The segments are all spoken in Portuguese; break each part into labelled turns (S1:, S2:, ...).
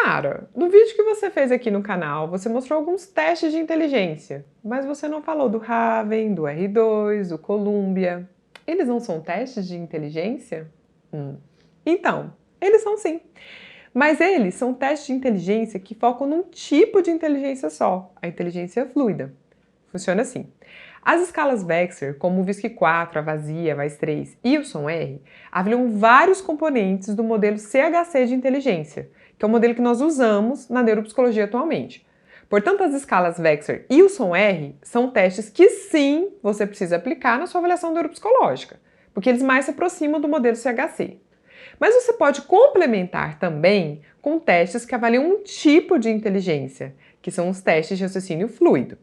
S1: Sara, no vídeo que você fez aqui no canal, você mostrou alguns testes de inteligência, mas você não falou do Raven, do R2, do Columbia. Eles não são testes de inteligência? Então, eles são sim. Mas eles são testes de inteligência que focam num tipo de inteligência só, a inteligência fluida. Funciona assim. As escalas Vexer, como o VISC-4, a vazia, a VAIS-3 e o SOM-R, avaliam vários componentes do modelo CHC de inteligência, que é o modelo que nós usamos na neuropsicologia atualmente. Portanto, as escalas Vexer e o SOM-R são testes que sim você precisa aplicar na sua avaliação neuropsicológica, porque eles mais se aproximam do modelo CHC. Mas você pode complementar também com testes que avaliam um tipo de inteligência, que são os testes de raciocínio fluido.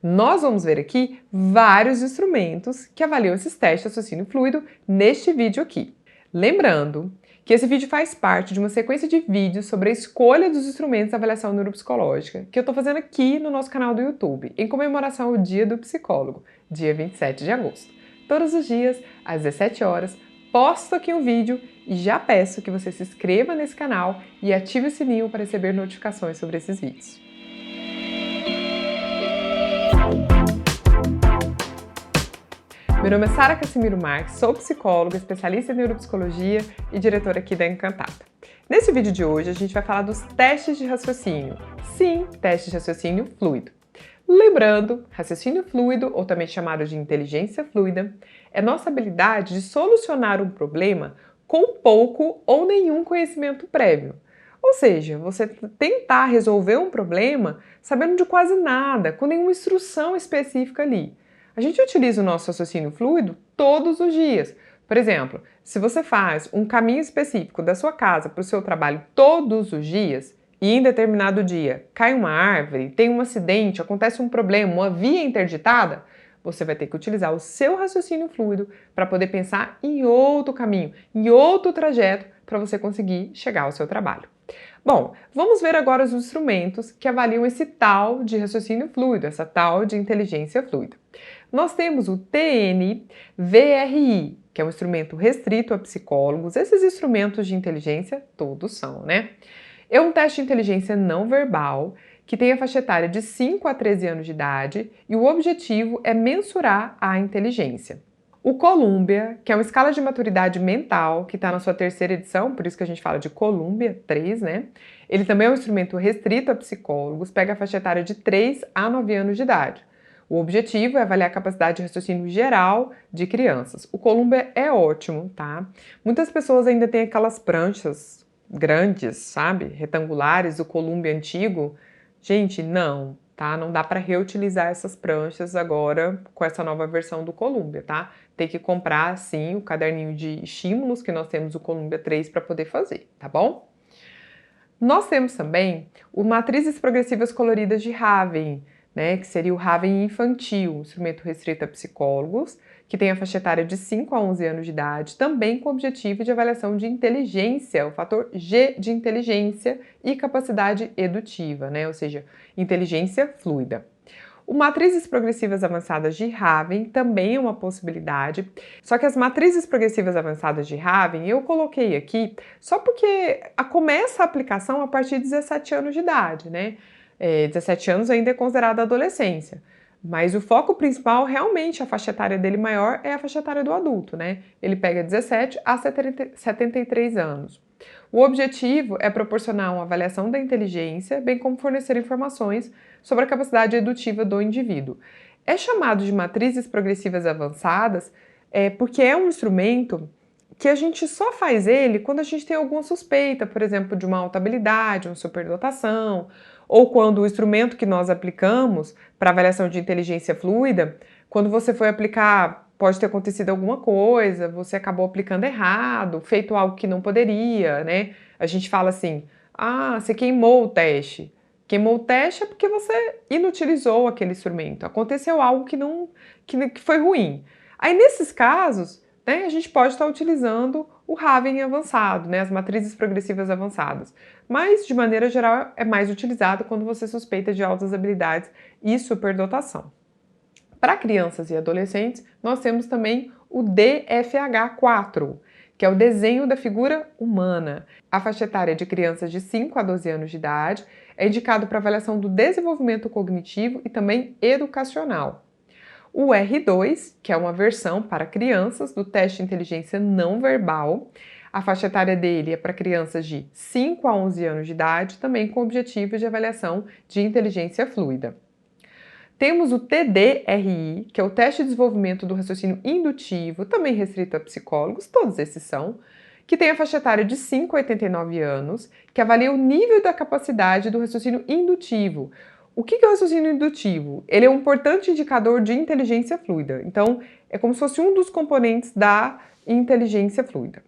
S1: Nós vamos ver aqui vários instrumentos que avaliam esses testes de raciocínio fluido neste vídeo aqui. Lembrando que esse vídeo faz parte de uma sequência de vídeos sobre a escolha dos instrumentos de avaliação neuropsicológica que eu estou fazendo aqui no nosso canal do YouTube, em comemoração ao Dia do Psicólogo, dia 27 de agosto. Todos os dias, às 17 horas, posto aqui um vídeo e já peço que você se inscreva nesse canal e ative o sininho para receber notificações sobre esses vídeos. Meu nome é Sara Cassimiro Marques, sou psicóloga, especialista em neuropsicologia e diretora aqui da Encantada. Nesse vídeo de hoje a gente vai falar dos testes de raciocínio. Sim, testes de raciocínio fluido. Lembrando, raciocínio fluido, ou também chamado de inteligência fluida, é nossa habilidade de solucionar um problema com pouco ou nenhum conhecimento prévio. Ou seja, você tentar resolver um problema sabendo de quase nada, com nenhuma instrução específica ali. A gente utiliza o nosso raciocínio fluido todos os dias. Por exemplo, se você faz um caminho específico da sua casa para o seu trabalho todos os dias e em determinado dia cai uma árvore, tem um acidente, acontece um problema, uma via interditada, você vai ter que utilizar o seu raciocínio fluido para poder pensar em outro caminho, em outro trajeto para você conseguir chegar ao seu trabalho. Bom, vamos ver agora os instrumentos que avaliam esse tal de raciocínio fluido, essa tal de inteligência fluida. Nós temos o TNVRI, que é um instrumento restrito a psicólogos. Esses instrumentos de inteligência todos são, né? É um teste de inteligência não verbal que tem a faixa etária de 5 a 13 anos de idade e o objetivo é mensurar a inteligência. O Columbia, que é uma escala de maturidade mental, que está na sua terceira edição, por isso que a gente fala de Columbia 3, né? Ele também é um instrumento restrito a psicólogos, pega a faixa etária de 3 a 9 anos de idade. O objetivo é avaliar a capacidade de raciocínio geral de crianças. O Columbia é ótimo, tá? Muitas pessoas ainda têm aquelas pranchas grandes, sabe? Retangulares, o Columbia antigo. Gente, não, tá? Não dá para reutilizar essas pranchas agora com essa nova versão do Columbia, tá? Tem que comprar, sim, o caderninho de estímulos que nós temos o Columbia 3 para poder fazer, tá bom? Nós temos também o Matrizes Progressivas Coloridas de Raven, né, que seria o Raven infantil, um instrumento restrito a psicólogos, que tem a faixa etária de 5 a 11 anos de idade, também com o objetivo de avaliação de inteligência, o fator G de inteligência e capacidade edutiva, né, ou seja, inteligência fluida. O Matrizes Progressivas Avançadas de Raven também é uma possibilidade, só que as Matrizes Progressivas Avançadas de Raven eu coloquei aqui só porque começa a aplicação a partir de 17 anos de idade, né? 17 anos ainda é considerada adolescência, mas o foco principal, realmente, a faixa etária dele maior é a faixa etária do adulto, né? Ele pega 17 a 73 anos. O objetivo é proporcionar uma avaliação da inteligência, bem como fornecer informações sobre a capacidade edutiva do indivíduo. É chamado de matrizes progressivas avançadas porque é um instrumento que a gente só faz ele quando a gente tem alguma suspeita, por exemplo, de uma alta habilidade, uma superdotação, ou quando o instrumento que nós aplicamos para avaliação de inteligência fluida, quando você foi aplicar, pode ter acontecido alguma coisa, você acabou aplicando errado, feito algo que não poderia, né? A gente fala assim, você queimou o teste. Queimou o teste é porque você inutilizou aquele instrumento, aconteceu algo que foi ruim. Aí, nesses casos, né, a gente pode estar utilizando o Raven avançado, né, as matrizes progressivas avançadas. Mas, de maneira geral, é mais utilizado quando você suspeita de altas habilidades e superdotação. Para crianças e adolescentes, nós temos também o DFH4, que é o desenho da figura humana. A faixa etária de crianças de 5 a 12 anos de idade é indicado para avaliação do desenvolvimento cognitivo e também educacional. O R2, que é uma versão para crianças do teste de inteligência não verbal, a faixa etária dele é para crianças de 5 a 11 anos de idade, também com objetivos de avaliação de inteligência fluida. Temos o TDRI, que é o teste de desenvolvimento do raciocínio indutivo, também restrito a psicólogos, todos esses são, que tem a faixa etária de 5 a 89 anos, que avalia o nível da capacidade do raciocínio indutivo. O que é o raciocínio indutivo? Ele é um importante indicador de inteligência fluida. Então, é como se fosse um dos componentes da inteligência fluida.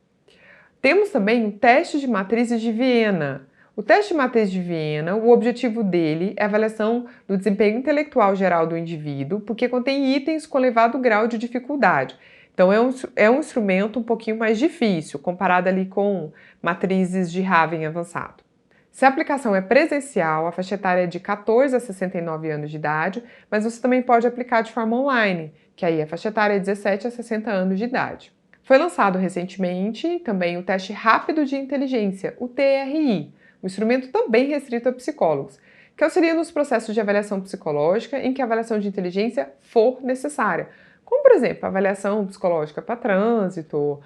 S1: Temos também o teste de matrizes de Viena. O teste de matriz de Viena, o objetivo dele é a avaliação do desempenho intelectual geral do indivíduo, porque contém itens com elevado grau de dificuldade. Então, é um instrumento um pouquinho mais difícil, comparado ali com matrizes de Raven avançado. Se a aplicação é presencial, a faixa etária é de 14 a 69 anos de idade, mas você também pode aplicar de forma online, que aí a faixa etária é 17 a 60 anos de idade. Foi lançado recentemente também o teste rápido de inteligência, o TRI, um instrumento também restrito a psicólogos, que auxilia nos processos de avaliação psicológica em que a avaliação de inteligência for necessária, como, por exemplo, avaliação psicológica para trânsito,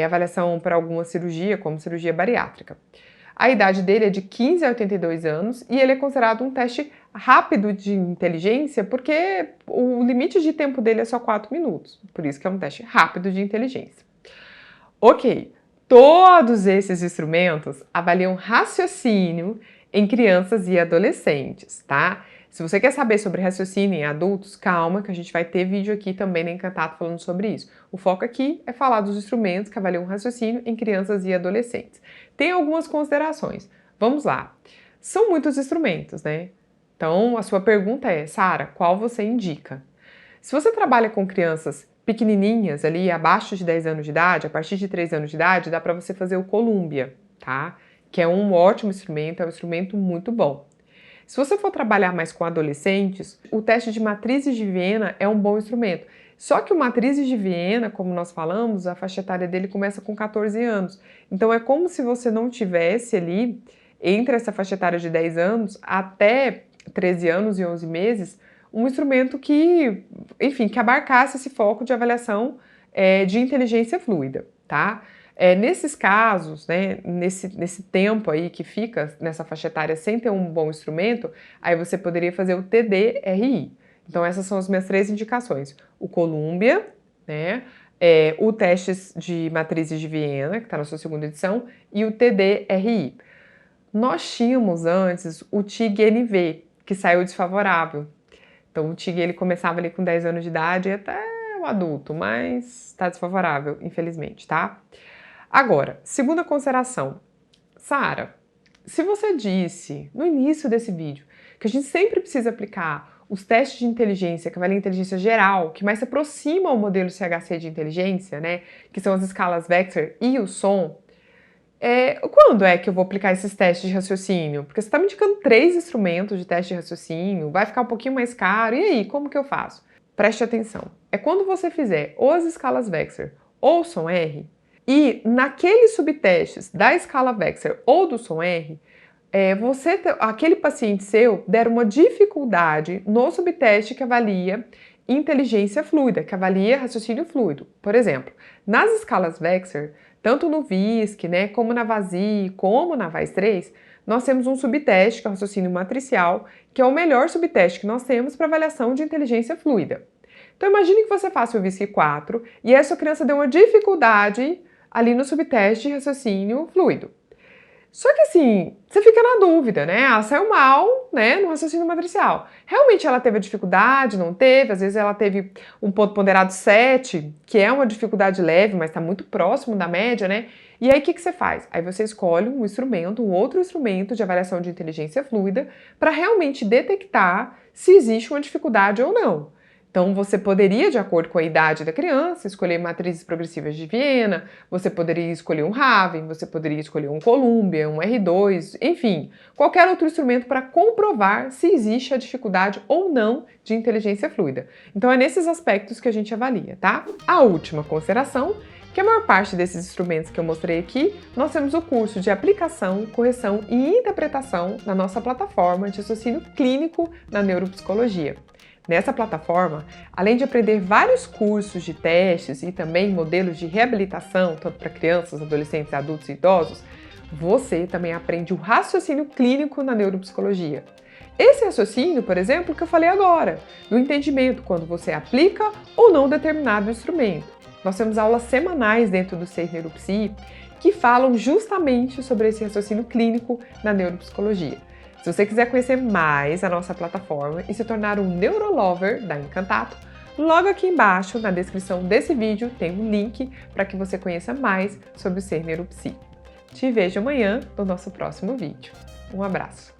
S1: avaliação para alguma cirurgia, como cirurgia bariátrica. A idade dele é de 15 a 82 anos e ele é considerado um teste rápido de inteligência porque o limite de tempo dele é só 4 minutos. Por isso que é um teste rápido de inteligência. Ok, todos esses instrumentos avaliam raciocínio em crianças e adolescentes, tá? Se você quer saber sobre raciocínio em adultos, calma que a gente vai ter vídeo aqui também na Encantato falando sobre isso. O foco aqui é falar dos instrumentos que avaliam raciocínio em crianças e adolescentes. Tem algumas considerações. Vamos lá. São muitos instrumentos, né? Então, a sua pergunta é, Sara, qual você indica? Se você trabalha com crianças pequenininhas, ali abaixo de 10 anos de idade, a partir de 3 anos de idade, dá para você fazer o Columbia, tá? Que é um ótimo instrumento, é um instrumento muito bom. Se você for trabalhar mais com adolescentes, o teste de matrizes de Viena é um bom instrumento. Só que o matrizes de Viena, como nós falamos, a faixa etária dele começa com 14 anos. Então é como se você não tivesse ali, entre essa faixa etária de 10 anos até 13 anos e 11 meses, um instrumento que, enfim, que abarcasse esse foco de avaliação de inteligência fluida, tá? Nesses casos, né, nesse tempo aí que fica nessa faixa etária sem ter um bom instrumento, aí você poderia fazer o TDRI. Então essas são as minhas 3 indicações. O Columbia, né, o teste de matrizes de Viena, que está na sua segunda edição, e o TDRI. Nós tínhamos antes o TIG-NV, que saiu desfavorável. Então o TIG ele começava ali com 10 anos de idade e até o adulto, mas está desfavorável, infelizmente, tá? Agora, segunda consideração. Sara, se você disse no início desse vídeo que a gente sempre precisa aplicar os testes de inteligência, que avaliam a inteligência geral, que mais se aproxima ao modelo CHC de inteligência, né, que são as escalas Vector e o som, quando é que eu vou aplicar esses testes de raciocínio? Porque você está me indicando 3 instrumentos de teste de raciocínio, vai ficar um pouquinho mais caro, e aí, como que eu faço? Preste atenção. É quando você fizer ou as escalas Vector ou o som R, e naqueles subtestes da escala Vector ou do som R, aquele paciente seu der uma dificuldade no subteste que avalia inteligência fluida, que avalia raciocínio fluido. Por exemplo, nas escalas Vector, tanto no VISC, né, como na VASI, como na VAIS-3, nós temos um subteste, que é o raciocínio matricial, que é o melhor subteste que nós temos para avaliação de inteligência fluida. Então imagine que você faça o VISC-4 e essa criança deu uma dificuldade ali no subteste de raciocínio fluido. Só que assim, você fica na dúvida, né? Ela saiu mal, né, no raciocínio matricial. Realmente ela teve a dificuldade, não teve? Às vezes ela teve um ponto ponderado 7, que é uma dificuldade leve, mas está muito próximo da média, né? E aí o que você faz? Aí você escolhe um instrumento, um outro instrumento de avaliação de inteligência fluida para realmente detectar se existe uma dificuldade ou não. Então, você poderia, de acordo com a idade da criança, escolher matrizes progressivas de Viena, você poderia escolher um Raven, você poderia escolher um Columbia, um R2, enfim, qualquer outro instrumento para comprovar se existe a dificuldade ou não de inteligência fluida. Então, é nesses aspectos que a gente avalia, tá? A última consideração, que a maior parte desses instrumentos que eu mostrei aqui, nós temos o curso de aplicação, correção e interpretação na nossa plataforma de raciocínio clínico na neuropsicologia. Nessa plataforma, além de aprender vários cursos de testes e também modelos de reabilitação, tanto para crianças, adolescentes, adultos e idosos, você também aprende o raciocínio clínico na neuropsicologia. Esse raciocínio, por exemplo, que eu falei agora, do entendimento quando você aplica ou não determinado instrumento. Nós temos aulas semanais dentro do Ser Neuropsi que falam justamente sobre esse raciocínio clínico na neuropsicologia. Se você quiser conhecer mais a nossa plataforma e se tornar um Neurolover da Encantato, logo aqui embaixo na descrição desse vídeo tem um link para que você conheça mais sobre o Ser Neuropsi. Te vejo amanhã no nosso próximo vídeo. Um abraço!